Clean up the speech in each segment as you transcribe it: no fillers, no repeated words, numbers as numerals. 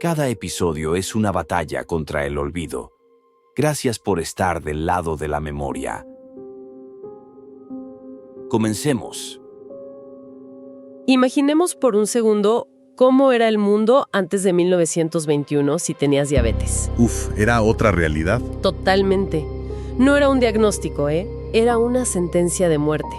Cada episodio es una batalla contra el olvido. Gracias por estar del lado de la memoria. Comencemos. Imaginemos por un segundo cómo era el mundo antes de 1921 si tenías diabetes. Era otra realidad. Totalmente. No era un diagnóstico, Era una sentencia de muerte.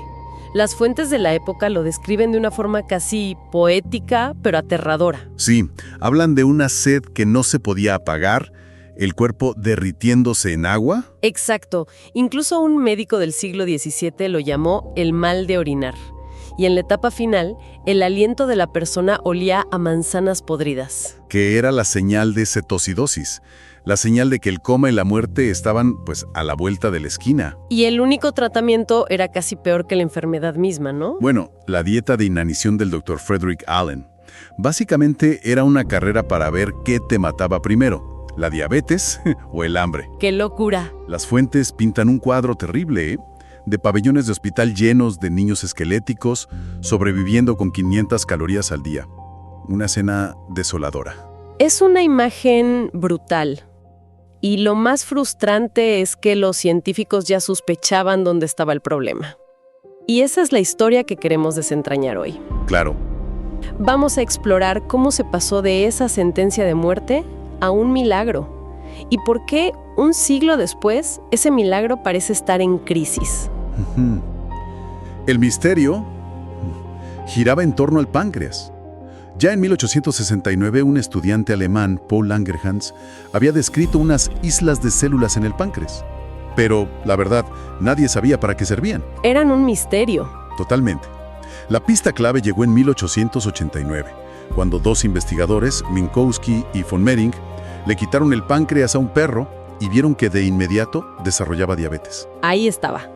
Las fuentes de la época lo describen de una forma casi poética, pero aterradora. Sí, hablan de una sed que no se podía apagar, el cuerpo derritiéndose en agua. Exacto. Incluso un médico del siglo XVII lo llamó el mal de orinar. Y en la etapa final, el aliento de la persona olía a manzanas podridas. Que era la señal de cetocidosis, la señal de que el coma y la muerte estaban, a la vuelta de la esquina. Y el único tratamiento era casi peor que la enfermedad misma, ¿no? Bueno, la dieta de inanición del Dr. Frederick Allen. Básicamente era una carrera para ver qué te mataba primero, la diabetes o el hambre. ¡Qué locura! Las fuentes pintan un cuadro terrible, de pabellones de hospital llenos de niños esqueléticos, sobreviviendo con 500 calorías al día. Una escena desoladora. Es una imagen brutal. Y lo más frustrante es que los científicos ya sospechaban dónde estaba el problema. Y esa es la historia que queremos desentrañar hoy. Claro. Vamos a explorar cómo se pasó de esa sentencia de muerte a un milagro. ¿Y por qué, un siglo después, ese milagro parece estar en crisis? El misterio giraba en torno al páncreas. Ya en 1869, un estudiante alemán, Paul Langerhans, había descrito unas islas de células en el páncreas. Pero, la verdad, nadie sabía para qué servían. Eran un misterio. Totalmente. La pista clave llegó en 1889, cuando dos investigadores, Minkowski y von Mering, le quitaron el páncreas a un perro y vieron que de inmediato desarrollaba diabetes. Ahí estaba.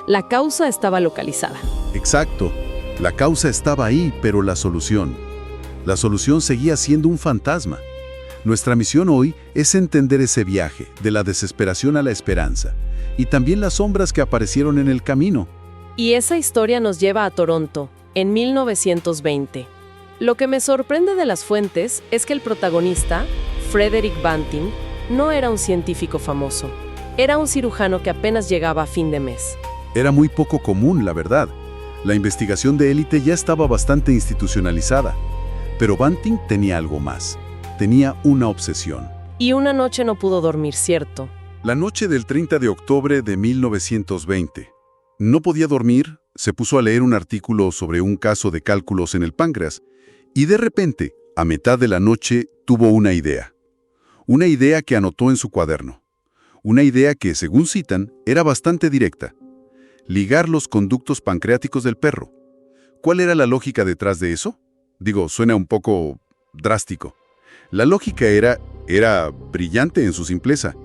La causa estaba localizada. Exacto. La causa estaba ahí, pero la solución seguía siendo un fantasma. Nuestra misión hoy es entender ese viaje, de la desesperación a la esperanza, y también las sombras que aparecieron en el camino. Y esa historia nos lleva a Toronto, en 1920. Lo que me sorprende de las fuentes es que el protagonista, Frederick Banting, no era un científico famoso. Era un cirujano que apenas llegaba a fin de mes. Era muy poco común, la verdad. La investigación de élite ya estaba bastante institucionalizada. Pero Banting tenía algo más. Tenía una obsesión. Y una noche no pudo dormir, ¿cierto? La noche del 30 de octubre de 1920. No podía dormir, se puso a leer un artículo sobre un caso de cálculos en el páncreas. Y de repente, a mitad de la noche, tuvo una idea. Una idea que anotó en su cuaderno. Una idea que, según citan, era bastante directa. Ligar los conductos pancreáticos del perro. ¿Cuál era la lógica detrás de eso? Suena un poco drástico. La lógica era brillante en su simpleza.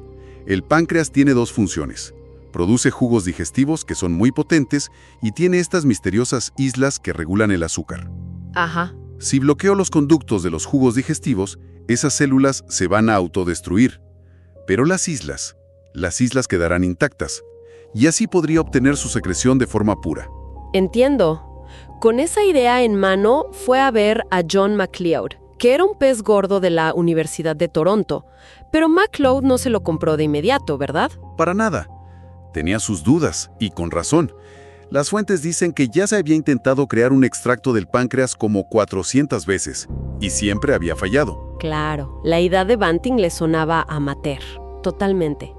El páncreas tiene dos funciones. Produce jugos digestivos que son muy potentes y tiene estas misteriosas islas que regulan el azúcar. Ajá. Si bloqueo los conductos de los jugos digestivos, esas células se van a autodestruir. Pero las islas quedarán intactas, y así podría obtener su secreción de forma pura. Entiendo. Con esa idea en mano, fue a ver a John MacLeod, que era un pez gordo de la Universidad de Toronto. Pero MacLeod no se lo compró de inmediato, ¿verdad? Para nada. Tenía sus dudas, y con razón. Las fuentes dicen que ya se había intentado crear un extracto del páncreas como 400 veces, y siempre había fallado. Claro, la idea de Banting le sonaba amateur, totalmente.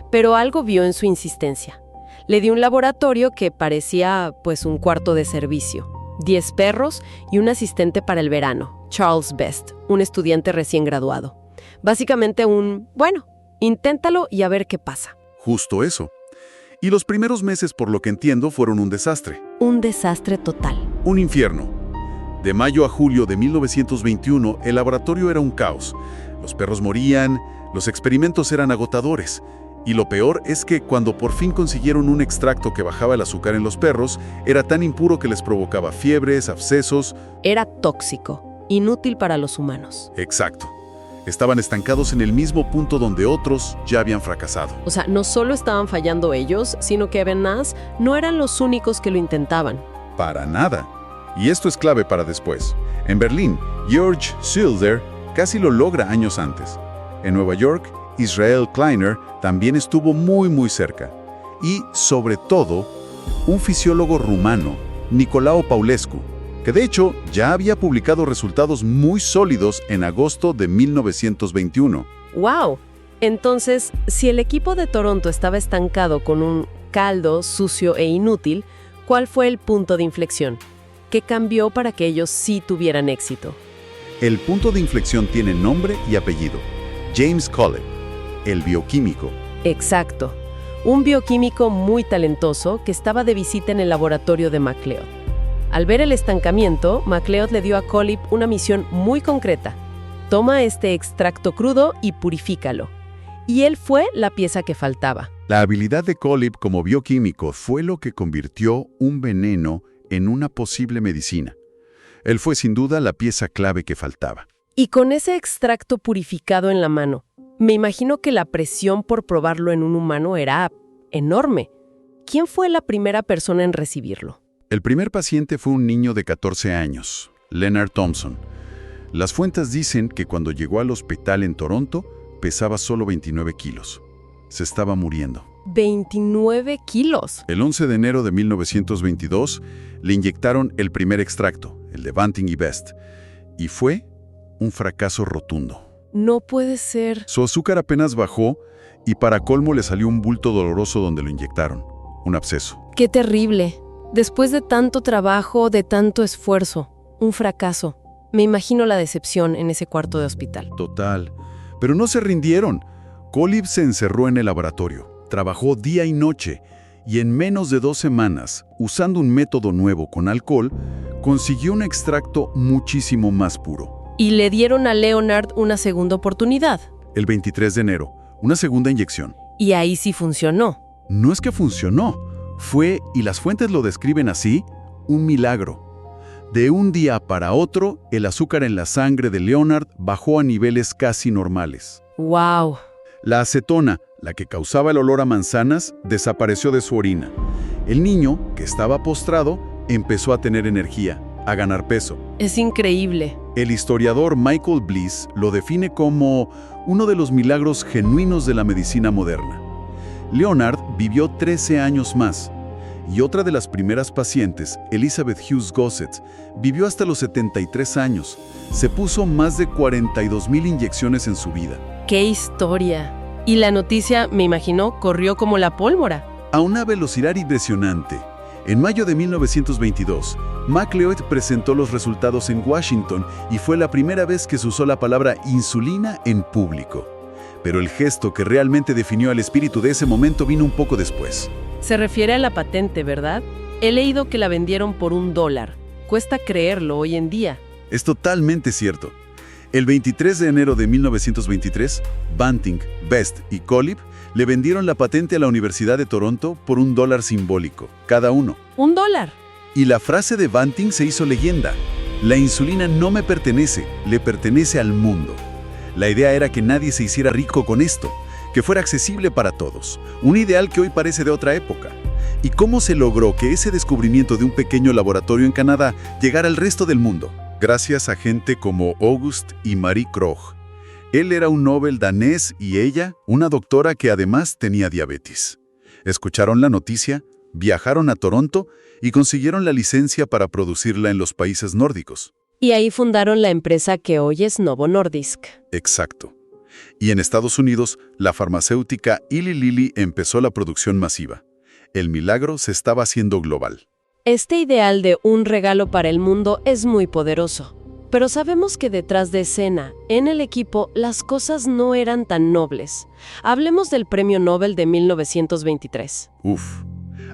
Pero algo vio en su insistencia. Le dio un laboratorio que parecía, un cuarto de servicio. 10 perros y un asistente para el verano, Charles Best, un estudiante recién graduado. Básicamente inténtalo y a ver qué pasa. Justo eso. Y los primeros meses, por lo que entiendo, fueron un desastre. Un desastre total. Un infierno. De mayo a julio de 1921, el laboratorio era un caos. Los perros morían, los experimentos eran agotadores. Y lo peor es que cuando por fin consiguieron un extracto que bajaba el azúcar en los perros, era tan impuro que les provocaba fiebres, abscesos. Era tóxico, inútil para los humanos. Exacto. Estaban estancados en el mismo punto donde otros ya habían fracasado. O sea, no solo estaban fallando ellos, sino que además no eran los únicos que lo intentaban. Para nada. Y esto es clave para después. En Berlín, Georg Schilder casi lo logra años antes. En Nueva York, Israel Kleiner también estuvo muy cerca. Y, sobre todo, un fisiólogo rumano, Nicolae Paulescu, que de hecho ya había publicado resultados muy sólidos en agosto de 1921. ¡Wow! Entonces, si el equipo de Toronto estaba estancado con un caldo sucio e inútil, ¿cuál fue el punto de inflexión? ¿Qué cambió para que ellos sí tuvieran éxito? El punto de inflexión tiene nombre y apellido. James Collett, el bioquímico. Exacto. Un bioquímico muy talentoso que estaba de visita en el laboratorio de MacLeod. Al ver el estancamiento, MacLeod le dio a Collett una misión muy concreta. Toma este extracto crudo y purifícalo. Y él fue la pieza que faltaba. La habilidad de Collett como bioquímico fue lo que convirtió un veneno en una posible medicina. Él fue sin duda la pieza clave que faltaba. Y con ese extracto purificado en la mano, me imagino que la presión por probarlo en un humano era enorme. ¿Quién fue la primera persona en recibirlo? El primer paciente fue un niño de 14 años, Leonard Thompson. Las fuentes dicen que cuando llegó al hospital en Toronto, pesaba solo 29 kilos. Se estaba muriendo. 29 kilos. El 11 de enero de 1922 le inyectaron el primer extracto, el de Banting y Best, y fue un fracaso rotundo. No puede ser. Su azúcar apenas bajó y para colmo le salió un bulto doloroso donde lo inyectaron, un absceso. ¡Qué terrible! Después de tanto trabajo, de tanto esfuerzo, un fracaso. Me imagino la decepción en ese cuarto de hospital. Total. Pero no se rindieron. Collett se encerró en el laboratorio, trabajó día y noche, y en menos de 2 semanas, usando un método nuevo con alcohol, consiguió un extracto muchísimo más puro. Y le dieron a Leonard una segunda oportunidad. El 23 de enero, una segunda inyección. Y ahí sí funcionó. No es que funcionó, fue, y las fuentes lo describen así, un milagro. De un día para otro, el azúcar en la sangre de Leonard bajó a niveles casi normales. ¡Wow! La acetona, la que causaba el olor a manzanas, desapareció de su orina. El niño, que estaba postrado, empezó a tener energía, a ganar peso. Es increíble. El historiador Michael Bliss lo define como uno de los milagros genuinos de la medicina moderna. Leonard vivió 13 años más, y otra de las primeras pacientes, Elizabeth Hughes Gossett, vivió hasta los 73 años. Se puso más de 42,000 inyecciones en su vida. ¡Qué historia! Y la noticia, me imagino, corrió como la pólvora. A una velocidad impresionante. En mayo de 1922, MacLeod presentó los resultados en Washington y fue la primera vez que se usó la palabra insulina en público. Pero el gesto que realmente definió al espíritu de ese momento vino un poco después. Se refiere a la patente, ¿verdad? He leído que la vendieron por $1. Cuesta creerlo hoy en día. Es totalmente cierto. El 23 de enero de 1923, Banting, Best y Collett le vendieron la patente a la Universidad de Toronto por $1 simbólico, cada uno. $1. Y la frase de Banting se hizo leyenda. La insulina no me pertenece, le pertenece al mundo. La idea era que nadie se hiciera rico con esto, que fuera accesible para todos, un ideal que hoy parece de otra época. ¿Y cómo se logró que ese descubrimiento de un pequeño laboratorio en Canadá llegara al resto del mundo? Gracias a gente como August y Marie Krogh. Él era un Nobel danés y ella, una doctora que además tenía diabetes. Escucharon la noticia, viajaron a Toronto y consiguieron la licencia para producirla en los países nórdicos. Y ahí fundaron la empresa que hoy es Novo Nordisk. Exacto. Y en Estados Unidos, la farmacéutica Eli Lilly empezó la producción masiva. El milagro se estaba haciendo global. Este ideal de un regalo para el mundo es muy poderoso. Pero sabemos que detrás de escena, en el equipo, las cosas no eran tan nobles. Hablemos del Premio Nobel de 1923.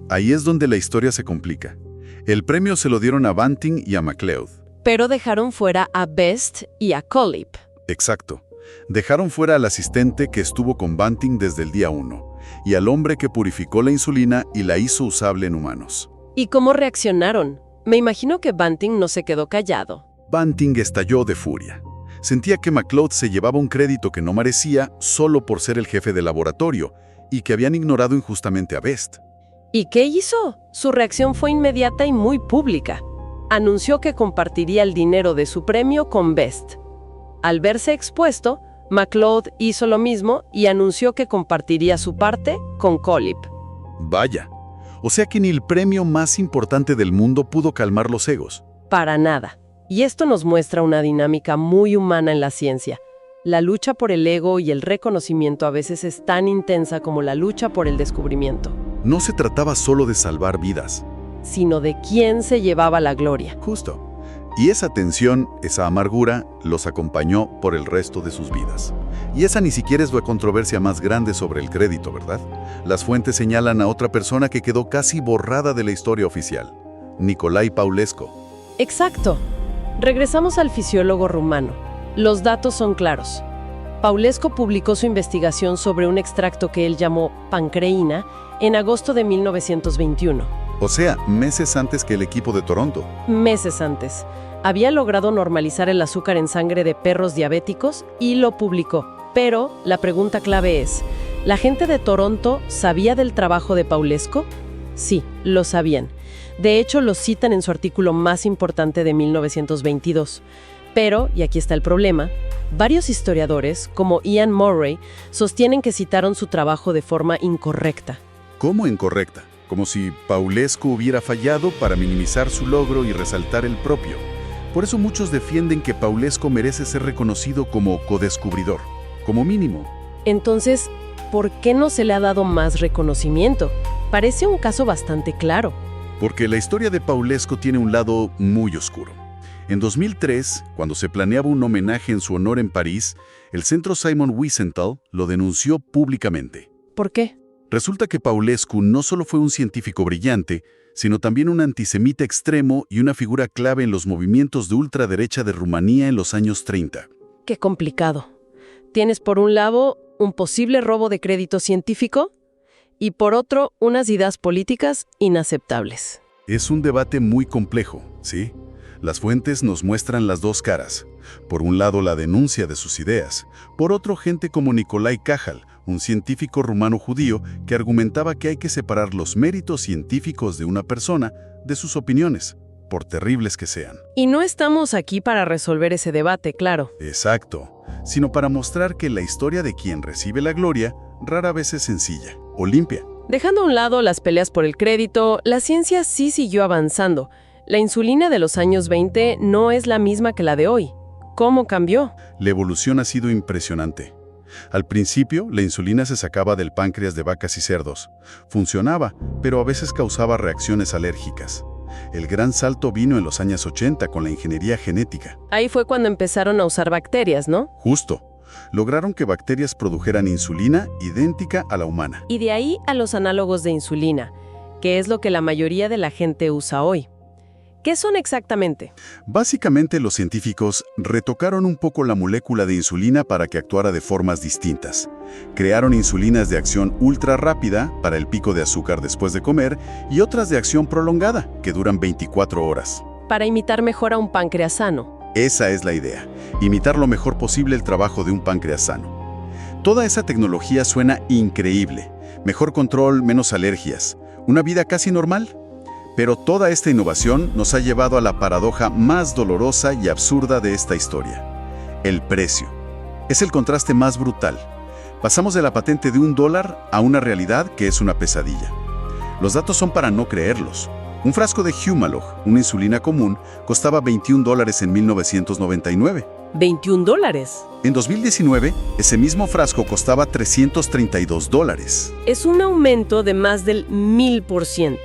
Ahí es donde la historia se complica. El premio se lo dieron a Banting y a MacLeod. Pero dejaron fuera a Best y a Collett. Exacto. Dejaron fuera al asistente que estuvo con Banting desde el día 1 y al hombre que purificó la insulina y la hizo usable en humanos. ¿Y cómo reaccionaron? Me imagino que Banting no se quedó callado. Banting estalló de furia. Sentía que MacLeod se llevaba un crédito que no merecía solo por ser el jefe del laboratorio y que habían ignorado injustamente a Best. ¿Y qué hizo? Su reacción fue inmediata y muy pública. Anunció que compartiría el dinero de su premio con Best. Al verse expuesto, MacLeod hizo lo mismo y anunció que compartiría su parte con Collip. Vaya. O sea que ni el premio más importante del mundo pudo calmar los egos. Para nada. Y esto nos muestra una dinámica muy humana en la ciencia. La lucha por el ego y el reconocimiento a veces es tan intensa como la lucha por el descubrimiento, No se trataba solo de salvar vidas. sino de quién se llevaba la gloria. Justo. Y esa tensión, esa amargura, los acompañó por el resto de sus vidas. Y esa ni siquiera es la controversia más grande sobre el crédito, ¿verdad? Las fuentes señalan a otra persona que quedó casi borrada de la historia oficial, Nicolae Paulescu. Exacto. Regresamos al fisiólogo rumano. Los datos son claros. Paulescu publicó su investigación sobre un extracto que él llamó pancreína en agosto de 1921. O sea, meses antes que el equipo de Toronto. Meses antes. Había logrado normalizar el azúcar en sangre de perros diabéticos y lo publicó. Pero la pregunta clave es, ¿la gente de Toronto sabía del trabajo de Paulescu? Sí, lo sabían. De hecho, lo citan en su artículo más importante de 1922. Pero, y aquí está el problema, varios historiadores, como Ian Murray, sostienen que citaron su trabajo de forma incorrecta. ¿Cómo incorrecta? Como si Paulescu hubiera fallado para minimizar su logro y resaltar el propio. Por eso muchos defienden que Paulescu merece ser reconocido como codescubridor, como mínimo. Entonces, ¿por qué no se le ha dado más reconocimiento? Parece un caso bastante claro. Porque la historia de Paulescu tiene un lado muy oscuro. En 2003, cuando se planeaba un homenaje en su honor en París, el Centro Simon Wiesenthal lo denunció públicamente. ¿Por qué? Resulta que Paulescu no solo fue un científico brillante, sino también un antisemita extremo y una figura clave en los movimientos de ultraderecha de Rumanía en los años 30. Qué complicado. Tienes por un lado un posible robo de crédito científico y por otro unas ideas políticas inaceptables. Es un debate muy complejo, ¿sí? Las fuentes nos muestran las dos caras. Por un lado, la denuncia de sus ideas. Por otro, gente como Nicolae Cajal, un científico rumano judío que argumentaba que hay que separar los méritos científicos de una persona de sus opiniones, por terribles que sean. Y no estamos aquí para resolver ese debate, claro. Exacto, sino para mostrar que la historia de quien recibe la gloria rara vez es sencilla o limpia. Dejando a un lado las peleas por el crédito, la ciencia sí siguió avanzando. La insulina de los años 20 no es la misma que la de hoy. ¿Cómo cambió? La evolución ha sido impresionante. Al principio, la insulina se sacaba del páncreas de vacas y cerdos. Funcionaba, pero a veces causaba reacciones alérgicas. El gran salto vino en los años 80 con la ingeniería genética. Ahí fue cuando empezaron a usar bacterias, ¿no? Justo. Lograron que bacterias produjeran insulina idéntica a la humana. Y de ahí a los análogos de insulina, que es lo que la mayoría de la gente usa hoy. ¿Qué son exactamente? Básicamente, los científicos retocaron un poco la molécula de insulina para que actuara de formas distintas. Crearon insulinas de acción ultra rápida para el pico de azúcar después de comer y otras de acción prolongada, que duran 24 horas. Para imitar mejor a un páncreas sano. Esa es la idea, imitar lo mejor posible el trabajo de un páncreas sano. Toda esa tecnología suena increíble. Mejor control, menos alergias. Una vida casi normal. Pero toda esta innovación nos ha llevado a la paradoja más dolorosa y absurda de esta historia. El precio. Es el contraste más brutal. Pasamos de la patente de $1 a una realidad que es una pesadilla. Los datos son para no creerlos. Un frasco de Humalog, una insulina común, costaba $21 en 1999. $21. En 2019, ese mismo frasco costaba $332. Es un aumento de más del 1000%.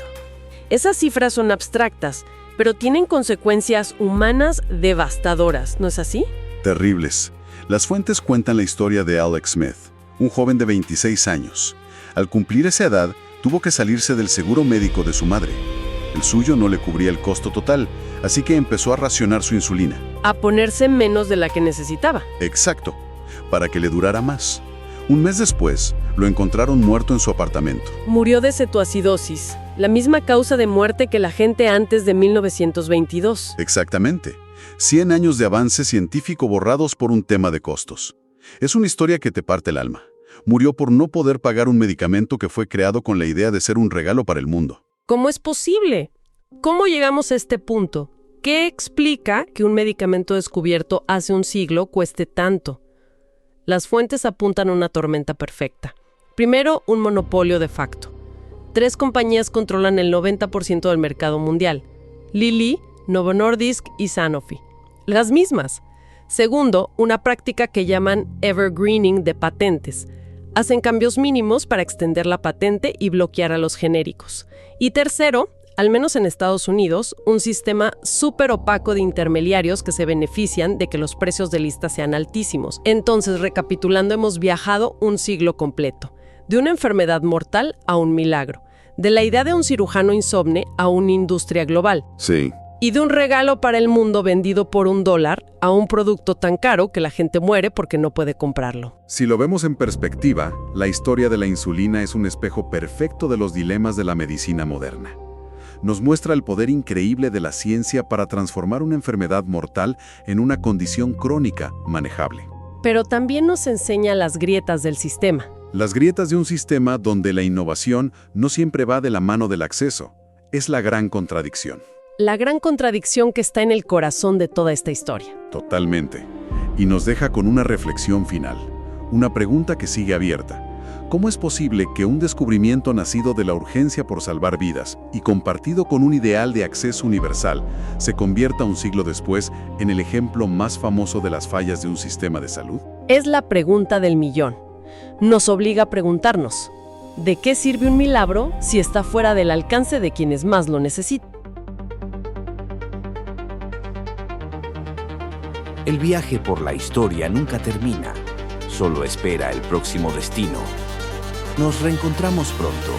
Esas cifras son abstractas, pero tienen consecuencias humanas devastadoras, ¿no es así? Terribles. Las fuentes cuentan la historia de Alex Smith, un joven de 26 años. Al cumplir esa edad, tuvo que salirse del seguro médico de su madre. El suyo no le cubría el costo total, así que empezó a racionar su insulina. A ponerse menos de la que necesitaba. Exacto, para que le durara más. Un mes después, lo encontraron muerto en su apartamento. Murió de cetoacidosis, la misma causa de muerte que la gente antes de 1922. Exactamente. 100 años de avance científico borrados por un tema de costos. Es una historia que te parte el alma. Murió por no poder pagar un medicamento que fue creado con la idea de ser un regalo para el mundo. ¿Cómo es posible? ¿Cómo llegamos a este punto? ¿Qué explica que un medicamento descubierto hace un siglo cueste tanto? Las fuentes apuntan a una tormenta perfecta. Primero, un monopolio de facto. 3 compañías controlan el 90% del mercado mundial: Lilly, Novo Nordisk y Sanofi. Las mismas. Segundo, una práctica que llaman evergreening de patentes. Hacen cambios mínimos para extender la patente y bloquear a los genéricos. Y tercero, al menos en Estados Unidos, un sistema súper opaco de intermediarios que se benefician de que los precios de lista sean altísimos. Entonces, recapitulando, hemos viajado un siglo completo. De una enfermedad mortal a un milagro. De la idea de un cirujano insomne a una industria global. Sí. Y de un regalo para el mundo vendido por $1 a un producto tan caro que la gente muere porque no puede comprarlo. Si lo vemos en perspectiva, la historia de la insulina es un espejo perfecto de los dilemas de la medicina moderna. Nos muestra el poder increíble de la ciencia para transformar una enfermedad mortal en una condición crónica manejable. Pero también nos enseña las grietas del sistema. Las grietas de un sistema donde la innovación no siempre va de la mano del acceso. Es la gran contradicción. La gran contradicción que está en el corazón de toda esta historia. Totalmente. Y nos deja con una reflexión final. Una pregunta que sigue abierta. ¿Cómo es posible que un descubrimiento nacido de la urgencia por salvar vidas y compartido con un ideal de acceso universal se convierta un siglo después en el ejemplo más famoso de las fallas de un sistema de salud? Es la pregunta del millón. Nos obliga a preguntarnos, ¿de qué sirve un milagro si está fuera del alcance de quienes más lo necesitan? El viaje por la historia nunca termina, solo espera el próximo destino. Nos reencontramos pronto.